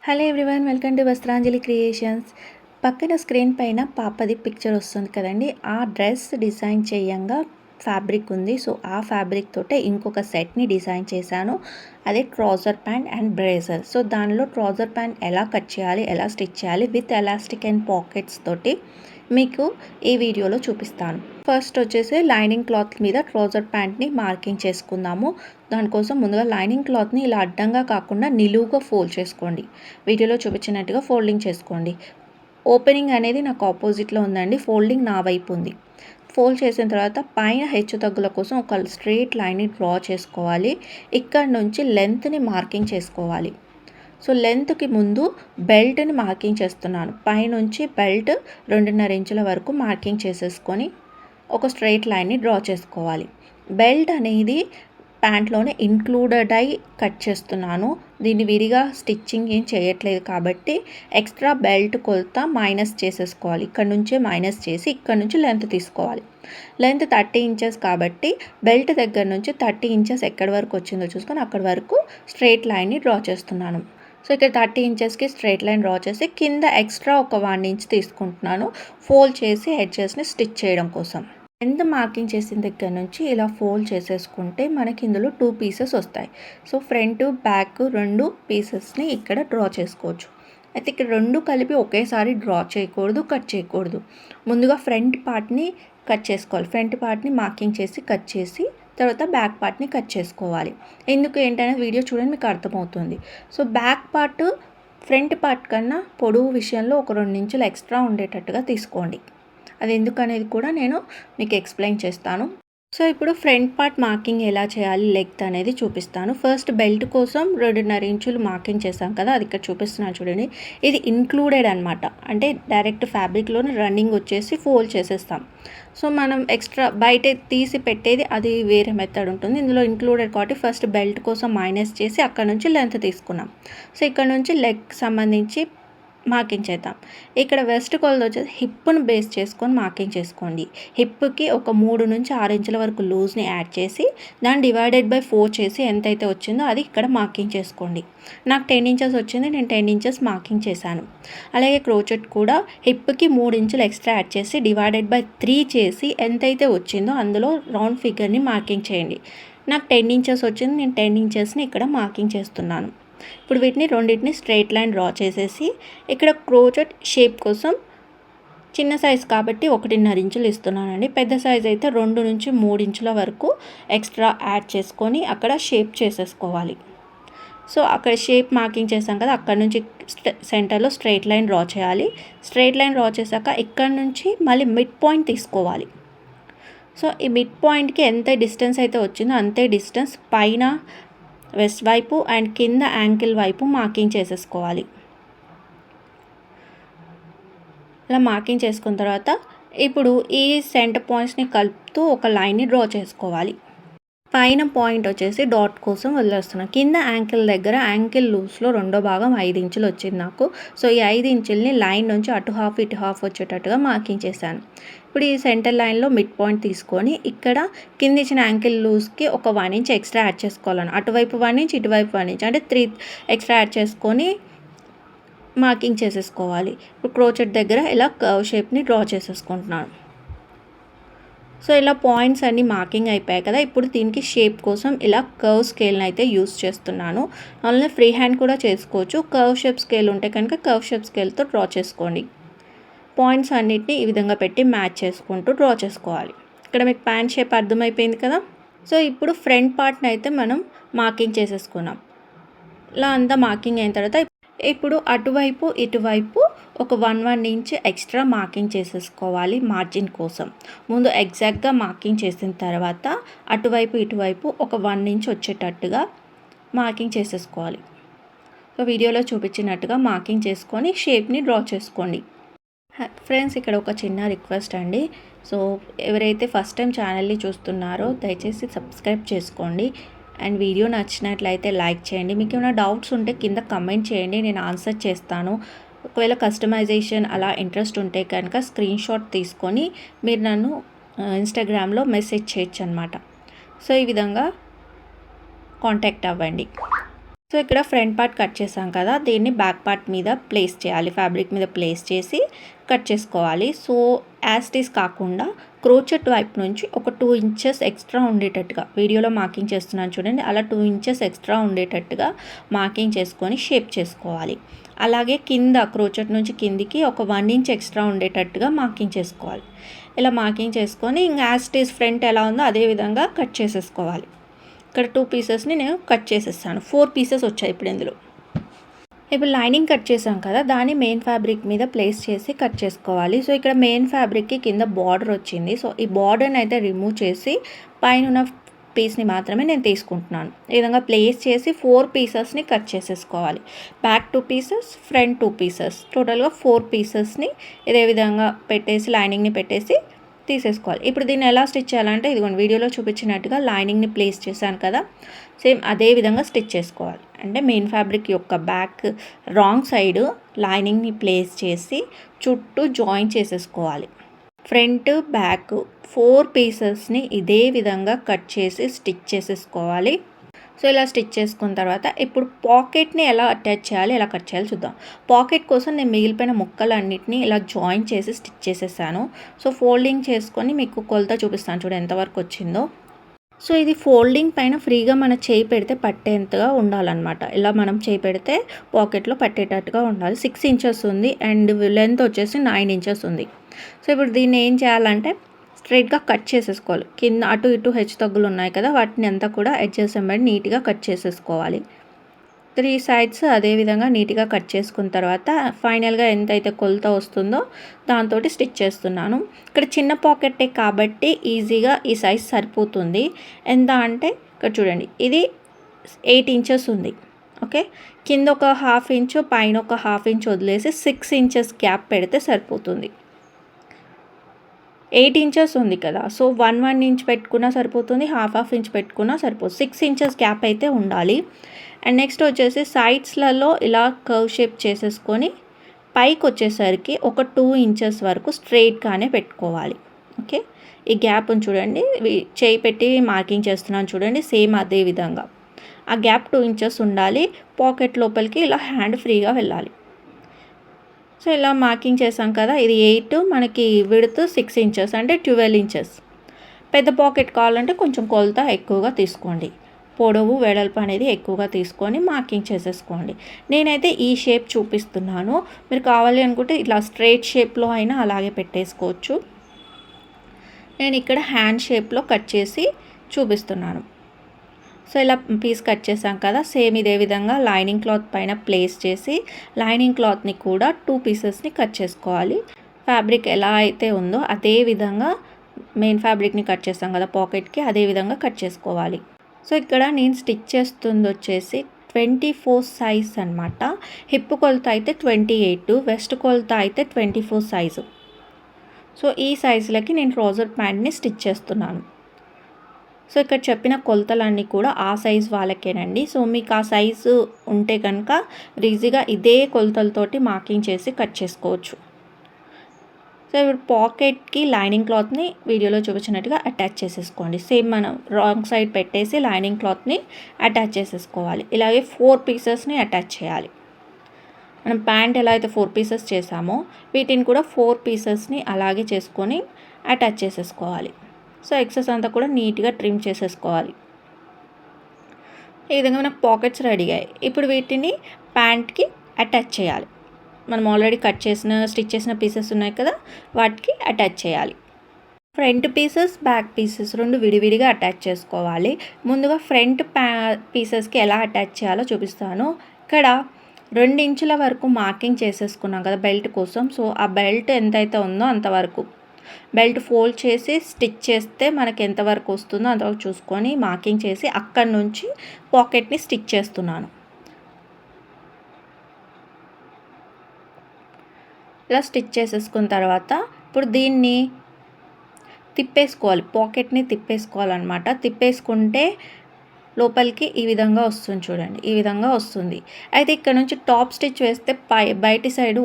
Hello everyone, welcome to Vastranjali creations. పక్కన screen పైన పాపది పిక్చర్ వస్తుంది కదండి. ఆ డ్రెస్ డిజైన్ చేయంగా ఫ్యాబ్రిక్ ఉంది. సో ఆ ఫ్యాబ్రిక్ తోటే ఇంకొక సెట్ని డిజైన్ చేశాను. అదే trouser pant and blazer. So దానిలో ట్రౌజర్ ప్యాంట్ ఎలా కట్ చేయాలి, ఎలా స్టిచ్ చేయాలి విత్ ఎలాస్టిక్ అండ్ పాకెట్స్ తోటి మీకు ఈ వీడియోలో చూపిస్తాను. ఫస్ట్ వచ్చేసి లైనింగ్ క్లాత్ మీద ట్రౌజర్ ప్యాంట్ని మార్కింగ్ చేసుకుందాము. దానికోసం ముందుగా లైనింగ్ క్లాత్ని ఇలా అడ్డంగా కాకుండా నిలువుగా ఫోల్డ్ చేసుకోండి. వీడియోలో చూపించినట్టుగా ఫోల్డింగ్ చేసుకోండి. ఓపెనింగ్ అనేది నాకు ఆపోజిట్లో ఉందండి, ఫోల్డింగ్ నా వైపు ఉంది. ఫోల్డ్ చేసిన తర్వాత పైన హెచ్చు తగ్గుల కోసం ఒక స్ట్రెయిట్ లైన్ని డ్రా చేసుకోవాలి. ఇక్కడ నుంచి లెంత్ని మార్కింగ్ చేసుకోవాలి. సో లెంత్కి ముందు బెల్ట్ని మార్కింగ్ చేస్తున్నాను. పైనుంచి బెల్ట్ 2.5 ఇంచుల వరకు మార్కింగ్ చేసేసుకొని ఒక స్ట్రెయిట్ లైన్ని డ్రా చేసుకోవాలి. బెల్ట్ అనేది ప్యాంట్లోనే ఇంక్లూడెడ్ అయి కట్ చేస్తున్నాను. దీన్ని విడిగా స్టిచ్చింగ్ ఏం చేయట్లేదు కాబట్టి ఎక్స్ట్రా బెల్ట్ కొలత మైనస్ చేసేసుకోవాలి. ఇక్కడ నుంచే మైనస్ చేసి ఇక్కడ నుంచి లెంత్ తీసుకోవాలి. లెంత్ 30 ఇంచెస్ కాబట్టి బెల్ట్ దగ్గర నుంచి 30 ఇంచెస్ ఎక్కడి వరకు వచ్చిందో చూసుకొని అక్కడి వరకు స్ట్రెయిట్ లైన్ని డ్రా చేస్తున్నాను. సో ఇక్కడ 30 ఇంచెస్కి స్ట్రెయిట్ లైన్ డ్రా చేసి కింద ఎక్స్ట్రా ఒక 1 ఇంచ్ తీసుకుంటున్నాను, ఫోల్డ్ చేసి ఎడ్జెస్ని స్టిచ్ చేయడం కోసం. ఎంత మార్కింగ్ చేసిన దగ్గర నుంచి ఇలా ఫోల్డ్ చేసేసుకుంటే మనకి ఇందులో 2 పీసెస్ వస్తాయి. సో ఫ్రంట్ బ్యాక్ 2 పీసెస్ని ఇక్కడ డ్రా చేసుకోవచ్చు. అయితే ఇక్కడ 2 కలిపి ఒకేసారి డ్రా చేయకూడదు, కట్ చేయకూడదు. ముందుగా ఫ్రంట్ పార్ట్ని కట్ చేసుకోవాలి. ఫ్రంట్ పార్ట్ని మార్కింగ్ చేసి కట్ చేసి తర్వాత బ్యాక్ పార్ట్ని కట్ చేసుకోవాలి. ఎందుకు ఏంటనే వీడియో చూడండి, మీకు అర్థమవుతుంది. So back part front part కన్నా పొడవు విషయంలో ఒక 2 ఇంచులు ఎక్స్ట్రా ఉండేటట్టుగా తీసుకోండి. అది ఎందుకనేది కూడా నేను మీకు ఎక్స్ప్లెయిన్ చేస్తాను. సో ఇప్పుడు ఫ్రంట్ పార్ట్ మార్కింగ్ ఎలా చేయాలి, లెగ్త్ అనేది చూపిస్తాను. ఫస్ట్ బెల్ట్ కోసం 2.5 ఇంచులు మార్కింగ్ చేసాం కదా, అది ఇక్కడ చూపిస్తున్నాను చూడండి. ఇది ఇంక్లూడెడ్ అనమాట, అంటే డైరెక్ట్ ఫ్యాబ్రిక్లోనే రన్నింగ్ వచ్చేసి ఫోల్డ్ చేసేస్తాం. సో మనం ఎక్స్ట్రా బయట తీసి పెట్టేది అది వేరే మెథడ్ ఉంటుంది. ఇందులో ఇంక్లూడెడ్ కాబట్టి ఫస్ట్ బెల్ట్ కోసం మైనస్ చేసి అక్కడ నుంచి లెంత్ తీసుకున్నాం. సో ఇక్కడ నుంచి లెగ్ సంబంధించి మార్కింగ్ చేద్దాం. ఇక్కడ వెస్ట్ కొలత వచ్చేసి హిప్ను బేస్ చేసుకొని మార్కింగ్ చేసుకోండి. హిప్కి ఒక 3 నుంచి 6 ఇంచుల వరకు లూజ్ని యాడ్ చేసి దాన్ని డివైడెడ్ బై 4 చేసి ఎంతైతే వచ్చిందో అది ఇక్కడ మార్కింగ్ చేసుకోండి. నాకు 10 ఇంచెస్ వచ్చింది, నేను 10 ఇంచెస్ మార్కింగ్ చేశాను. అలాగే క్రోచెట్ కూడా హిప్కి 3 ఇంచులు ఎక్స్ట్రా యాడ్ చేసి డివైడెడ్ బై 3 చేసి ఎంతైతే వచ్చిందో అందులో రౌండ్ ఫిగర్ని మార్కింగ్ చేయండి. నాకు 10 ఇంచెస్ వచ్చింది, నేను 10 ఇంచెస్ని ఇక్కడ మార్కింగ్ చేస్తున్నాను. ఇప్పుడు వీటిని రెండింటిని స్ట్రెయిట్ లైన్ డ్రా చేసేసి ఇక్కడ క్రోచెట్ షేప్ కోసం చిన్న సైజ్ కాబట్టి 1.5 ఇంచులు ఇస్తున్నానండి. పెద్ద సైజ్ అయితే 2 నుంచి 3 ఇంచుల వరకు ఎక్స్ట్రా యాడ్ చేసుకొని అక్కడ షేప్ చేసేసుకోవాలి. సో అక్కడ షేప్ మార్కింగ్ చేసాం కదా, అక్కడ నుంచి సెంటర్లో స్ట్రెయిట్ లైన్ డ్రా చేయాలి. స్ట్రెయిట్ లైన్ డ్రా చేశాక ఇక్కడ నుంచి మళ్ళీ మిడ్ పాయింట్ తీసుకోవాలి. సో ఈ మిడ్ పాయింట్కి ఎంత డిస్టెన్స్ అయితే వచ్చిందో అంతే డిస్టెన్స్ పైన వెస్ట్ వైపు అండ్ కింద యాంకిల్ వైపు మార్కింగ్ చేసేసుకోవాలి. ఇలా మార్కింగ్ చేసుకున్న తర్వాత ఇప్పుడు ఈ సెంటర్ పాయింట్స్ని కలుపుతూ ఒక లైన్ని డ్రా చేసుకోవాలి. పైన పాయింట్ వచ్చేసి డాట్ కోసం వదిలేస్తున్నాను. కింద యాంకిల్ దగ్గర యాంకిల్ లూస్లో రెండో భాగం 5 ఇంచులు వచ్చింది నాకు. సో ఈ 5 ఇంచుల్ని లైన్ నుంచి అటు హాఫ్ ఇటు హాఫ్ వచ్చేటట్టుగా మార్కింగ్ చేశాను. ఇప్పుడు ఈ సెంటర్ లైన్లో మిడ్ పాయింట్ తీసుకొని ఇక్కడ కింద ఇచ్చిన యాంకిల్ లూస్కి ఒక 1 ఇంచ్ ఎక్స్ట్రా యాడ్ చేసుకోవాలని, అటువైపు 1 ఇంచ్ ఇటువైపు 1 ఇంచ్ అంటే 3 ఎక్స్ట్రా యాడ్ చేసుకొని మార్కింగ్ చేసేసుకోవాలి. ఇప్పుడు క్రోచెట్ దగ్గర ఇలా కర్వ్ షేప్ని డ్రా చేసేసుకుంటున్నాను. సో ఇలా పాయింట్స్ అన్నీ మార్కింగ్ అయిపోయాయి కదా, ఇప్పుడు దీనికి షేప్ కోసం ఇలా కర్వ్ స్కేల్ని అయితే యూస్ చేస్తున్నాను. అలానే ఫ్రీ హ్యాండ్ కూడా చేసుకోవచ్చు. కర్వ్ షేప్ స్కేల్ ఉంటే కనుక కర్వ్ షేప్ స్కేల్తో డ్రా చేసుకోండి. పాయింట్స్ అన్నిటిని ఈ విధంగా పెట్టి మ్యాచ్ చేసుకుంటూ డ్రా చేసుకోవాలి. ఇక్కడ మీకు ప్యాంట్ షేప్ అర్థమైపోయింది కదా. సో ఇప్పుడు ఫ్రంట్ పార్ట్ని అయితే మనం మార్కింగ్ చేసేసుకున్నాం. ఇలా అంతా మార్కింగ్ అయిన తర్వాత ఇప్పుడు అటువైపు ఇటువైపు ఒక 1 ఇంచ్ ఎక్స్ట్రా మార్కింగ్ చేసేసుకోవాలి మార్జిన్ కోసం. ముందు ఎగ్జాక్ట్గా మార్కింగ్ చేసిన తర్వాత అటువైపు ఇటువైపు ఒక 1 ఇంచ్ వచ్చేటట్టుగా మార్కింగ్ చేసేసుకోవాలి. సో వీడియోలో చూపించినట్టుగా మార్కింగ్ చేసుకొని షేప్ని డ్రా చేసుకోండి. ఫ్రెండ్స్, ఇక్కడ ఒక చిన్న రిక్వెస్ట్ అండి. సో ఎవరైతే ఫస్ట్ టైం ఛానల్ని చూస్తున్నారో దయచేసి సబ్స్క్రైబ్ చేసుకోండి అండ్ వీడియో నచ్చినట్లయితే లైక్ చేయండి. మీకు ఏమైనా డౌట్స్ ఉంటే కింద కమెంట్ చేయండి, నేను ఆన్సర్ చేస్తాను. ఒకవేళ కస్టమైజేషన్ అలా ఇంట్రెస్ట్ ఉంటే కనుక స్క్రీన్ షాట్ తీసుకొని మీరు నన్ను ఇన్స్టాగ్రామ్లో మెసేజ్ చేయొచ్చు అనమాట. సో ఈ విధంగా కాంటాక్ట్ అవ్వండి. సో ఇక్కడ ఫ్రంట్ పార్ట్ కట్ చేసాం కదా, దీన్ని బ్యాక్ పార్ట్ మీద ప్లేస్ చేయాలి, ఫ్యాబ్రిక్ మీద ప్లేస్ చేసి కట్ చేసుకోవాలి. సో యాజ్ ఇట్ ఈస్ కాకుండా క్రోచెట్ వైపు నుంచి ఒక 2 ఇంచెస్ ఎక్స్ట్రా ఉండేటట్టుగా, వీడియోలో మార్కింగ్ చేస్తున్నాను చూడండి, అలా 2 ఇంచెస్ ఎక్స్ట్రా ఉండేటట్టుగా మార్కింగ్ చేసుకొని షేప్ చేసుకోవాలి. అలాగే కింద క్రోచెట్ నుంచి కిందికి ఒక 1 ఇంచ్ ఎక్స్ట్రా ఉండేటట్టుగా మార్కింగ్ చేసుకోవాలి. ఇలా మార్కింగ్ చేసుకొని ఇంకా యాజ్ ఇట్ ఈస్ ఫ్రంట్ ఎలా ఉందో అదే విధంగా కట్ చేసేసుకోవాలి. ఇక్కడ 2 పీసెస్ని నేను కట్ చేసేస్తాను. 4 పీసెస్ వచ్చాయి ఇప్పుడు ఇందులో. ఇప్పుడు లైనింగ్ కట్ చేసాం కదా, దాన్ని మెయిన్ ఫ్యాబ్రిక్ మీద ప్లేస్ చేసి కట్ చేసుకోవాలి. సో ఇక్కడ మెయిన్ ఫ్యాబ్రిక్కి కింద బార్డర్ వచ్చింది. సో ఈ బార్డర్ని అయితే రిమూవ్ చేసి పైన ఉన్న పీస్ని మాత్రమే నేను తీసుకుంటున్నాను. ఈ విధంగా ప్లేస్ చేసి 4 పీసెస్ని కట్ చేసేసుకోవాలి. బ్యాక్ 2 పీసెస్, ఫ్రంట్ 2 పీసెస్, టోటల్గా 4 పీసెస్ని ఇదే విధంగా పెట్టేసి లైనింగ్ని పెట్టేసి తీసేసుకోవాలి. ఇప్పుడు దీన్ని ఎలా స్టిచ్ చేయాలంటే ఇదిగోండి వీడియోలో చూపించినట్టుగా లైనింగ్ని ప్లేస్ చేశాను కదా, సేమ్ అదే విధంగా స్టిచ్ చేసుకోవాలి. అంటే మెయిన్ ఫ్యాబ్రిక్ యొక్క బ్యాక్ రాంగ్ సైడ్ లైనింగ్ని ప్లేస్ చేసి చుట్టూ జాయిన్ చేసేసుకోవాలి. ఫ్రంట్ బ్యాక్ 4 పీసెస్ని ఇదే విధంగా కట్ చేసి స్టిచ్ చేసేసుకోవాలి. సో ఇలా స్టిచ్ చేసుకున్న తర్వాత ఇప్పుడు పాకెట్ని ఎలా అటాచ్ చేయాలి, ఎలా కట్ చేయాలి చూద్దాం. పాకెట్ కోసం నేను మిగిలిపోయిన ముక్కలన్నిటిని ఇలా జాయిన్ చేసి స్టిచ్ చేసేసాను. సో ఫోల్డింగ్ చేసుకొని మీకు కొలత చూపిస్తాను చూడండి ఎంతవరకు వచ్చిందో. సో ఇది ఫోల్డింగ్ పైన ఫ్రీగా మన చేయి పెడితే పట్టేంతగా ఉండాలన్నమాట. ఇలా మనం చేయి పెడితే పాకెట్లో పట్టేటట్టుగా ఉండాలి. 6 ఇంచెస్ ఉంది అండ్ లెంత్ వచ్చేసి 9 ఇంచెస్ ఉంది. సో ఇప్పుడు దీన్ని ఏం చేయాలంటే స్ట్రైట్గా కట్ చేసేసుకోవాలి. కింద అటు ఇటు హెచ్చు తగ్గులు ఉన్నాయి కదా, వాటిని అంతా కూడా ఎడ్జెస్ వెంబడి నీట్గా కట్ చేసేసుకోవాలి. 3 సైడ్స్ అదేవిధంగా నీట్గా కట్ చేసుకున్న తర్వాత ఫైనల్గా ఎంతైతే కొలత వస్తుందో దాంతో స్టిచ్ చేస్తున్నాను. ఇక్కడ చిన్న పాకెట్టే కాబట్టి ఈజీగా ఈ సైజ్ సరిపోతుంది. ఎంత అంటే ఇక్కడ చూడండి, ఇది 8 ఇంచెస్ ఉంది. ఓకే, కింద ఒక 1/2 ఇంచు పైన ఒక 1/2 ఇంచ్ వదిలేసి 6 ఇంచెస్ గ్యాప్ పెడితే సరిపోతుంది. 8 ఇంచెస్ ఉంది కదా, సో 1 ఇంచ్ పెట్టుకున్నా సరిపోతుంది, 1/2 ఇంచ్ పెట్టుకున్నా సరిపోతుంది. 6 ఇంచెస్ గ్యాప్ అయితే ఉండాలి. అండ్ నెక్స్ట్ వచ్చేసి సైడ్స్లలో ఇలా కర్వ్ షేప్ చేసేసుకొని పైకి వచ్చేసరికి ఒక 2 ఇంచెస్ వరకు స్ట్రెయిట్గానే పెట్టుకోవాలి. ఓకే, ఈ గ్యాప్ని చూడండి, చేయి పెట్టి మార్కింగ్ చేస్తున్నాను చూడండి, సేమ్ అదే విధంగా ఆ గ్యాప్ 2 ఇంచెస్ ఉండాలి. పాకెట్ లోపలికి ఇలా హ్యాండ్ ఫ్రీగా వెళ్ళాలి. సో ఇలా మార్కింగ్ చేసాం కదా, ఇది 8, మనకి విడ్త్ 6 ఇంచెస్ అంటే 12 ఇంచెస్. పెద్ద పాకెట్ కావాలంటే కొంచెం కొలత ఎక్కువగా తీసుకోండి, పొడవు వెడల్పు అనేది ఎక్కువగా తీసుకొని మార్కింగ్ చేసేసుకోండి. నేనైతే ఈ షేప్ చూపిస్తున్నాను, మీరు కావాలి అనుకుంటే ఇట్లా స్ట్రైట్ షేప్లో అయినా అలాగే పెట్టేసుకోవచ్చు. నేను ఇక్కడ హ్యాండ్ షేప్లో కట్ చేసి చూపిస్తున్నాను. సో ఇలా పీస్ కట్ చేసాం కదా, సేమ్ ఇదే విధంగా లైనింగ్ క్లాత్ పైన ప్లేస్ చేసి లైనింగ్ క్లాత్ని కూడా 2 పీసెస్ని కట్ చేసుకోవాలి. ఫ్యాబ్రిక్ ఎలా అయితే ఉందో అదే విధంగా మెయిన్ ఫ్యాబ్రిక్ని కట్ చేసాం కదా పాకెట్కి, అదే విధంగా కట్ చేసుకోవాలి. సో ఇక్కడ నేను స్టిచ్ చేస్తుంది వచ్చేసి 24 సైజ్ అనమాట. హిప్ కొలత అయితే 28, వెస్ట్ కొలత అయితే 24 సైజు. సో ఈ సైజులకి నేను ట్రౌజర్ ప్యాంట్ని స్టిచ్ చేస్తున్నాను. సో ఇక్కడ చెప్పిన కొలతలన్నీ కూడా ఆ సైజ్ వాళ్ళకేనండి. సో మీకు ఆ సైజు ఉంటే కనుక ఈజీగా ఇదే కొలతలతోటి మార్కింగ్ చేసి కట్ చేసుకోవచ్చు. సో ఇప్పుడు పాకెట్కి లైనింగ్ క్లాత్ని వీడియోలో చూపించినట్టుగా అటాచ్ చేసేసుకోండి. సేమ్ మనం రాంగ్ సైడ్ పెట్టేసి లైనింగ్ క్లాత్ని అటాచ్ చేసేసుకోవాలి. ఇలాగే 4 పీసెస్ని అటాచ్ చేయాలి. మనం ప్యాంట్ ఎలా అయితే 4 పీసెస్ చేసామో వీటిని కూడా 4 పీసెస్ని అలాగే చేసుకొని అటాచ్ చేసేసుకోవాలి. సో ఎక్సెస్ అంతా కూడా నీట్గా ట్రిమ్ చేసేసుకోవాలి. ఈ విధంగా మనకు పాకెట్స్ రెడీ అయ్యాయి. ఇప్పుడు వీటిని ప్యాంట్కి అటాచ్ చేయాలి. మనం ఆల్రెడీ కట్ చేసిన స్టిచ్ చేసిన పీసెస్ ఉన్నాయి కదా, వాటికి అటాచ్ చేయాలి. ఫ్రంట్ పీసెస్ బ్యాక్ పీసెస్ 2 విడివిడిగా అటాచ్ చేసుకోవాలి. ముందుగా ఫ్రంట్ పీసెస్కి ఎలా అటాచ్ చేయాలో చూపిస్తాను. ఇక్కడ 2 ఇంచుల వరకు మార్కింగ్ చేసేసుకున్నాం కదా బెల్ట్ కోసం. సో ఆ బెల్ట్ ఎంతైతే ఉందో అంతవరకు బెల్ట్ ఫోల్డ్ చేసి స్టిచ్ చేస్తే మనకి ఎంతవరకు వస్తుందో అంతవరకు చూసుకొని మార్కింగ్ చేసి అక్కడి నుంచి పాకెట్ని స్టిచ్ చేస్తున్నాను. ఇలా స్టిచ్ చేసేసుకున్న తర్వాత ఇప్పుడు దీన్ని తిప్పేసుకోవాలి, పాకెట్ని తిప్పేసుకోవాలన్నమాట. తిప్పేసుకుంటే లోపలికి ఈ విధంగా వస్తుంది చూడండి, ఈ విధంగా వస్తుంది. అయితే ఇక్కడ నుంచి టాప్ స్టిచ్ వేస్తే బయటి సైడు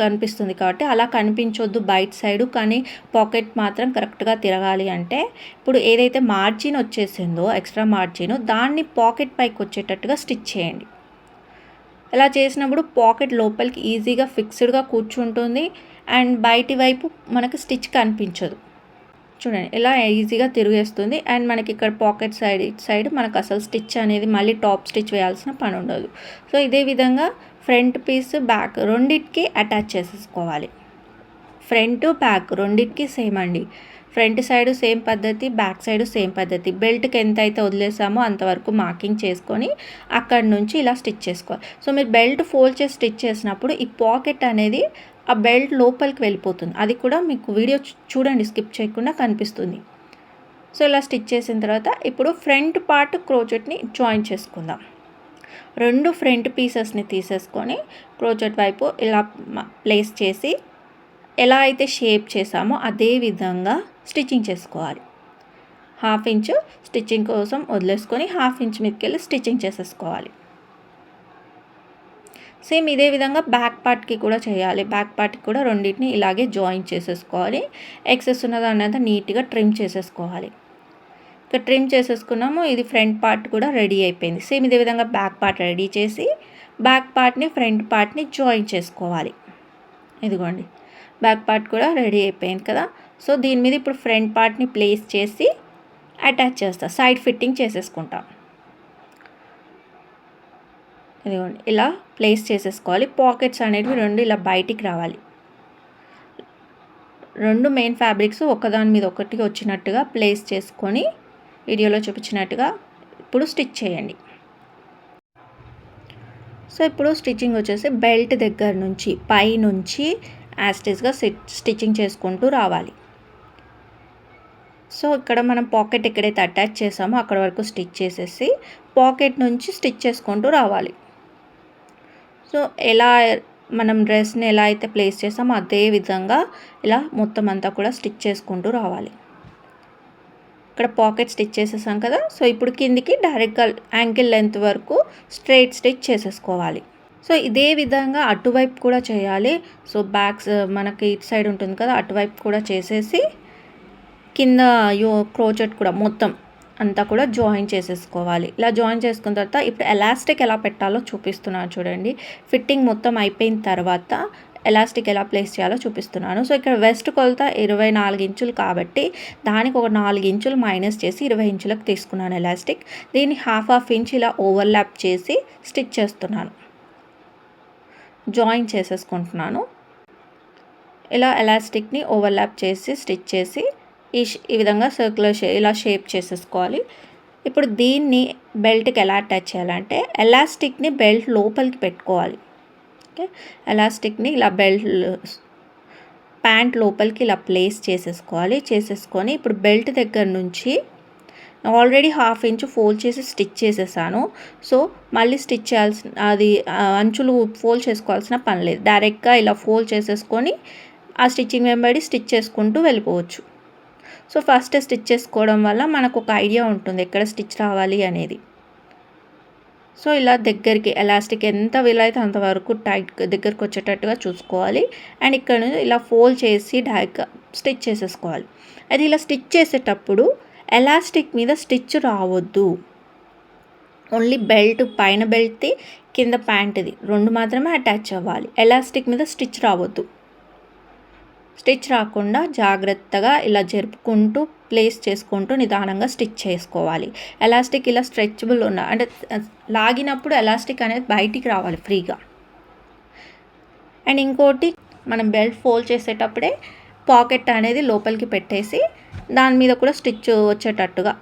కనిపిస్తుంది కాబట్టి అలా కనిపించొద్దు బయట సైడు, కానీ పాకెట్ మాత్రం కరెక్ట్గా తిరగాలి అంటే ఇప్పుడు ఏదైతే మార్జిన్ వచ్చేసిందో ఎక్స్ట్రా మార్జిన్ దాన్ని పాకెట్ పైకి వచ్చేటట్టుగా స్టిచ్ చేయండి. ఇలా చేసినప్పుడు పాకెట్ లోపలికి ఈజీగా ఫిక్స్డ్గా కూర్చుంటుంది అండ్ బయటి వైపు మనకు స్టిచ్ కనిపించదు. చూడండి ఇలా ఈజీగా తిరిగేస్తుంది అండ్ మనకి ఇక్కడ పాకెట్ సైడ్ మనకు అసలు స్టిచ్ అనేది మళ్ళీ టాప్ స్టిచ్ వేయాల్సిన పని ఉండదు. సో ఇదే విధంగా ఫ్రంట్ పీస్ బ్యాక్ రెండిటికి అటాచ్ చేసేసుకోవాలి. ఫ్రంట్ బ్యాక్ రెండిటికి సేమ్ అండి. ఫ్రంట్ సైడ్ సేమ్ పద్ధతి, బ్యాక్ సైడ్ సేమ్ పద్ధతి. బెల్ట్కి ఎంత అయితే వదిలేసామో అంతవరకు మార్కింగ్ చేసుకొని అక్కడి నుంచి ఇలా స్టిచ్ చేసుకోవాలి. సో మీరు బెల్ట్ ఫోల్డ్ చేసి స్టిచ్ చేసినప్పుడు ఈ పాకెట్ అనేది ఆ బెల్ట్ లోపలికి వెళ్ళిపోతుంది. అది కూడా మీకు వీడియో చూడండి, స్కిప్ చేయకుండా కనిపిస్తుంది. సో ఇలా స్టిచ్ చేసిన తర్వాత ఇప్పుడు ఫ్రంట్ పార్ట్ క్రోచెట్ని జాయిన్ చేసుకుందాం. 2 ఫ్రంట్ పీసెస్ని తీసేసుకొని క్రోచెట్ వైపు ఇలా ప్లేస్ చేసి ఎలా అయితే షేప్ చేసామో అదే విధంగా స్టిచ్చింగ్ చేసుకోవాలి. 1/2 ఇంచు స్టిచ్చింగ్ కోసం వదిలేసుకొని 1/2 ఇంచ్ మీదకి వెళ్ళి స్టిచ్చింగ్ చేసేసుకోవాలి. సేమ్ ఇదే విధంగా బ్యాక్ పార్ట్కి కూడా చేయాలి. బ్యాక్ పార్ట్కి కూడా రెండింటిని ఇలాగే జాయిన్ చేసేసుకోవాలి. ఎక్సెస్ ఉన్నదాన్నంతా నీట్గా ట్రిమ్ చేసేసుకోవాలి. ఇక్కడ ట్రిమ్ చేసేసుకున్నాము. ఇది ఫ్రంట్ పార్ట్ కూడా రెడీ అయిపోయింది. సేమ్ ఇదే విధంగా బ్యాక్ పార్ట్ రెడీ చేసి బ్యాక్ పార్ట్ని ఫ్రంట్ పార్ట్ని జాయిన్ చేసుకోవాలి. ఇదిగోండి బ్యాక్ పార్ట్ కూడా రెడీ అయిపోయింది కదా. సో దీని మీద ఇప్పుడు ఫ్రంట్ పార్ట్ని ప్లేస్ చేసి అటాచ్ చేస్తా. సైడ్ ఫిట్టింగ్ చేసేసుకుంటాం. ఇదిగోండి ఇలా ప్లేస్ చేసేసుకోవాలి. పాకెట్స్ అనేవి 2 ఇలా బయటికి రావాలి. 2 మెయిన్ ఫ్యాబ్రిక్స్ ఒకదాని మీద ఒకటి వచ్చినట్టుగా ప్లేస్ చేసుకొని వీడియోలో చూపించినట్టుగా ఇప్పుడు స్టిచ్ చేయండి. సో ఇప్పుడు స్టిచ్చింగ్ వచ్చేసి బెల్ట్ దగ్గర నుంచి పై నుంచి యాస్టిస్గా స్టిచ్చింగ్ చేసుకుంటూ రావాలి. సో ఇక్కడ మనం పాకెట్ ఎక్కడైతే అటాచ్ చేసామో అక్కడ వరకు స్టిచ్ చేసేసి పాకెట్ నుంచి స్టిచ్ చేసుకుంటూ రావాలి. సో ఎలా మనం డ్రెస్ని ఎలా అయితే ప్లేస్ చేసామో అదే విధంగా ఇలా మొత్తం అంతా కూడా స్టిచ్ చేసుకుంటూ రావాలి. ఇక్కడ పాకెట్ స్టిచ్ చేసేసాం కదా. సో ఇప్పుడు కిందికి డైరెక్ట్గా యాంకిల్ లెంత్ వరకు స్ట్రైట్ స్టిచ్ చేసేసుకోవాలి. సో ఇదే విధంగా అటువైపు కూడా చేయాలి. సో బ్యాక్స్ మనకి ఇటు సైడ్ ఉంటుంది కదా, అటువైపు కూడా చేసేసి కింద క్రోచెట్ కూడా మొత్తం అంతా కూడా జాయిన్ చేసేసుకోవాలి. ఇలా జాయిన్ చేసుకున్న తర్వాత ఇప్పుడు ఎలాస్టిక్ ఎలా పెట్టాలో చూపిస్తున్నాను చూడండి. ఫిట్టింగ్ మొత్తం అయిపోయిన తర్వాత ఎలాస్టిక్ ఎలా ప్లేస్ చేయాలో చూపిస్తున్నాను. సో ఇక్కడ వెస్ట్ కొలత 24 ఇంచులు కాబట్టి దానికి ఒక 4 ఇంచులు మైనస్ చేసి 20 ఇంచులకు తీసుకున్నాను ఎలాస్టిక్. దీన్ని 1/2 ఇంచ్ ఇలా ఓవర్లాప్ చేసి స్టిచ్ చేస్తున్నాను. జాయిన్ చేసేసుకుంటున్నాను. ఇలా ఎలాస్టిక్ని ఓవర్లాప్ చేసి స్టిచ్ చేసి ఈ విధంగా సర్క్యులర్ ఇలా షేప్ చేసేసుకోవాలి. ఇప్పుడు దీన్ని బెల్ట్కి ఎలా అటాచ్ చేయాలంటే ఎలాస్టిక్ని బెల్ట్ లోపలికి పెట్టుకోవాలి. ఓకే, ఎలాస్టిక్ని ఇలా బెల్ట్ ప్యాంట్ లోపలికి ఇలా ప్లేస్ చేసేసుకోవాలి. చేసేసుకొని ఇప్పుడు బెల్ట్ దగ్గర నుంచి ఆల్రెడీ 1/2 ఇంచ్ ఫోల్డ్ చేసి స్టిచ్ చేసేసాను. సో మళ్ళీ స్టిచ్ చేయాల్సిన అది అంచులు ఫోల్డ్ చేసుకోవాల్సిన పని లేదు. డైరెక్ట్గా ఇలా ఫోల్డ్ చేసేసుకొని ఆ స్టిచ్చింగ్ వెంబడి స్టిచ్ చేసుకుంటూ వెళ్ళిపోవచ్చు. సో ఫస్ట్ స్టిచ్ చేసుకోవడం వల్ల మనకు ఒక ఐడియా ఉంటుంది ఎక్కడ స్టిచ్ రావాలి అనేది. సో ఇలా దగ్గరికి ఎలాస్టిక్ ఎంత వీలైతే అంతవరకు టైట్ దగ్గరకు వచ్చేటట్టుగా చూసుకోవాలి. అండ్ ఇక్కడ నుంచి ఇలా ఫోల్డ్ చేసి డైరెక్ట్గా స్టిచ్ చేసేసుకోవాలి. అది ఇలా స్టిచ్ చేసేటప్పుడు ఎలాస్టిక్ మీద స్టిచ్ రావద్దు. ఓన్లీ బెల్ట్ పైన బెల్ట్ది కింద ప్యాంట్ది 2 మాత్రమే అటాచ్ అవ్వాలి. ఎలాస్టిక్ మీద స్టిచ్ రావద్దు. స్టిచ్ రాకుండా జాగ్రత్తగా ఇలా జరుపుకుంటూ ప్లేస్ చేసుకుంటూ నిదానంగా స్టిచ్ చేసుకోవాలి. ఎలాస్టిక్ ఇలా స్ట్రెచబుల్ అంటే లాగినప్పుడు ఎలాస్టిక్ అనేది బయటికి రావాలి ఫ్రీగా. అండ్ ఇంకోటి మనం బెల్ట్ ఫోల్డ్ చేసేటప్పుడే పాకెట్ అనేది లోపలికి పెట్టేసి దాని మీద కూడా స్టిచ్ వచ్చేటట్టుగా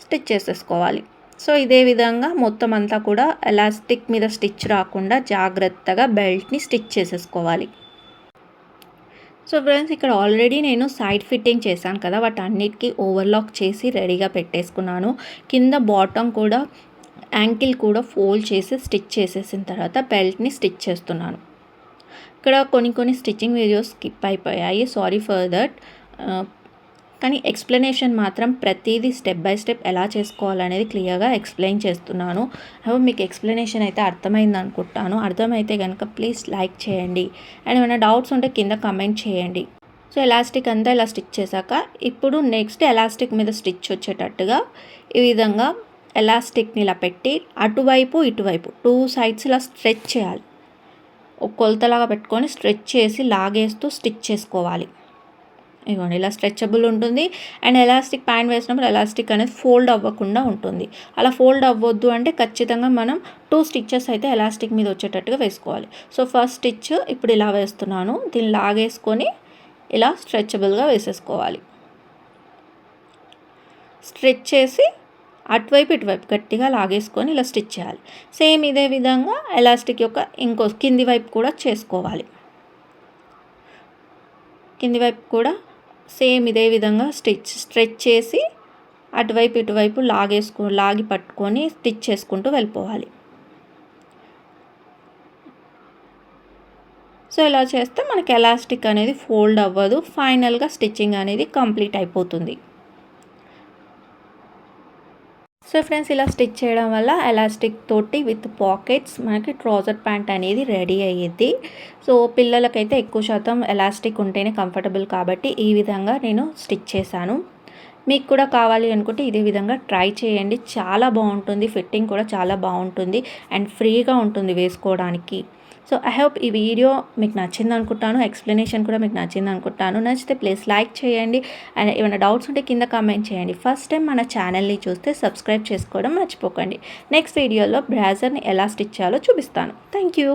స్టిచ్ చేసేసుకోవాలి. సో ఇదే విధంగా మొత్తం అంతా కూడా ఎలాస్టిక్ మీద స్టిచ్ రాకుండా జాగ్రత్తగా బెల్ట్ని స్టిచ్ చేసేసుకోవాలి. సో ఫ్రెండ్స్ ఇక్కడ ఆల్రెడీ నేను సైడ్ ఫిట్టింగ్ చేశాను కదా, వాటన్నిటికీ ఓవర్లాక్ చేసి రెడీగా పెట్టేసుకున్నాను. కింద బాటమ్ కూడా యాంకిల్ కూడా ఫోల్డ్ చేసి స్టిచ్ చేసేసిన తర్వాత బెల్ట్ని స్టిచ్ చేస్తున్నాను. ఇక్కడ కొన్ని స్టిచ్చింగ్ వీడియోస్ స్కిప్ అయిపోయాయి, సారీ ఫర్ దట్. కానీ ఎక్స్ప్లెనేషన్ మాత్రం ప్రతిదీ స్టెప్ బై స్టెప్ ఎలా చేసుకోవాలనేది క్లియర్గా ఎక్స్ప్లెయిన్ చేస్తున్నాను. మీకు ఎక్స్ప్లెనేషన్ అయితే అర్థమైంది అనుకుంటాను. అర్థమైతే కనుక ప్లీజ్ లైక్ చేయండి అండ్ ఏమైనా డౌట్స్ ఉంటే కింద కమెంట్ చేయండి. సో ఎలాస్టిక్ అంతా ఇలా స్టిచ్ చేశాక ఇప్పుడు నెక్స్ట్ ఎలాస్టిక్ మీద స్టిచ్ వచ్చేటట్టుగా ఈ విధంగా ఎలాస్టిక్ని ఇలా పెట్టి అటువైపు ఇటువైపు 2 సైడ్స్ ఇలా స్ట్రెచ్ చేయాలి. ఒక కొలతలాగా పెట్టుకొని స్ట్రెచ్ చేసి లాగేస్తూ స్టిచ్ చేసుకోవాలి. ఇదిగోండి ఇలా స్ట్రెచబుల్ ఉంటుంది. అండ్ ఎలాస్టిక్ ప్యాంట్ వేసినప్పుడు ఎలాస్టిక్ అనేది ఫోల్డ్ అవ్వకుండా ఉంటుంది. అలా ఫోల్డ్ అవ్వద్దు అంటే ఖచ్చితంగా మనం 2 స్టిచ్చెస్ అయితే ఎలాస్టిక్ మీద వచ్చేటట్టుగా వేసుకోవాలి. సో ఫస్ట్ స్టిచ్ ఇప్పుడు ఇలా వేస్తున్నాను. దీన్ని లాగేసుకొని ఇలా స్ట్రెచబుల్గా వేసేసుకోవాలి. స్ట్రెచ్ చేసి అటువైపు ఇటువైపు గట్టిగా లాగేసుకొని ఇలా స్టిచ్ చేయాలి. సేమ్ ఇదే విధంగా ఎలాస్టిక్ యొక్క ఇంకో కింది వైపు కూడా చేసుకోవాలి. కింది వైపు కూడా సేమ్ ఇదే విధంగా స్ట్రెచ్ చేసి అటువైపు ఇటువైపు లాగి పట్టుకొని స్టిచ్ చేసుకుంటూ వెళ్ళిపోవాలి. సో ఇలా చేస్తే మనకి ఎలాస్టిక్ అనేది ఫోల్డ్ అవ్వదు. ఫైనల్గా స్టిచ్చింగ్ అనేది కంప్లీట్ అయిపోతుంది. సో ఫ్రెండ్స్, ఇలా స్టిచ్ చేయడం వల్ల ఎలాస్టిక్ తోటి విత్ పాకెట్స్ మనకి ట్రౌజర్ ప్యాంట్ అనేది రెడీ అయ్యిద్ది. సో పిల్లలకైతే ఎక్కువ శాతం ఎలాస్టిక్ ఉంటేనే కంఫర్టబుల్ కాబట్టి ఈ విధంగా నేను స్టిచ్ చేశాను. మీకు కూడా కావాలి అనుకుంటే ఇదే విధంగా ట్రై చేయండి. చాలా బాగుంటుంది. ఫిట్టింగ్ కూడా చాలా బాగుంటుంది అండ్ ఫ్రీగా ఉంటుంది వేసుకోవడానికి. సో ఐ హోప్ ఈ వీడియో మీకు నచ్చింది అనుకుంటాను. ఎక్స్ప్లెనేషన్ కూడా మీకు నచ్చింది అనుకుంటాను. నచ్చితే ప్లీజ్ లైక్ చేయండి. అండ్ ఏమైనా డౌట్స్ ఉంటే కింద కామెంట్ చేయండి. ఫస్ట్ టైం మన ఛానల్ని చూస్తే సబ్స్క్రైబ్ చేసుకోవడం మర్చిపోకండి. నెక్స్ట్ వీడియోలో బ్రాజర్ని ఎలా స్టిచ్ చేయాలో చూపిస్తాను. Thank you.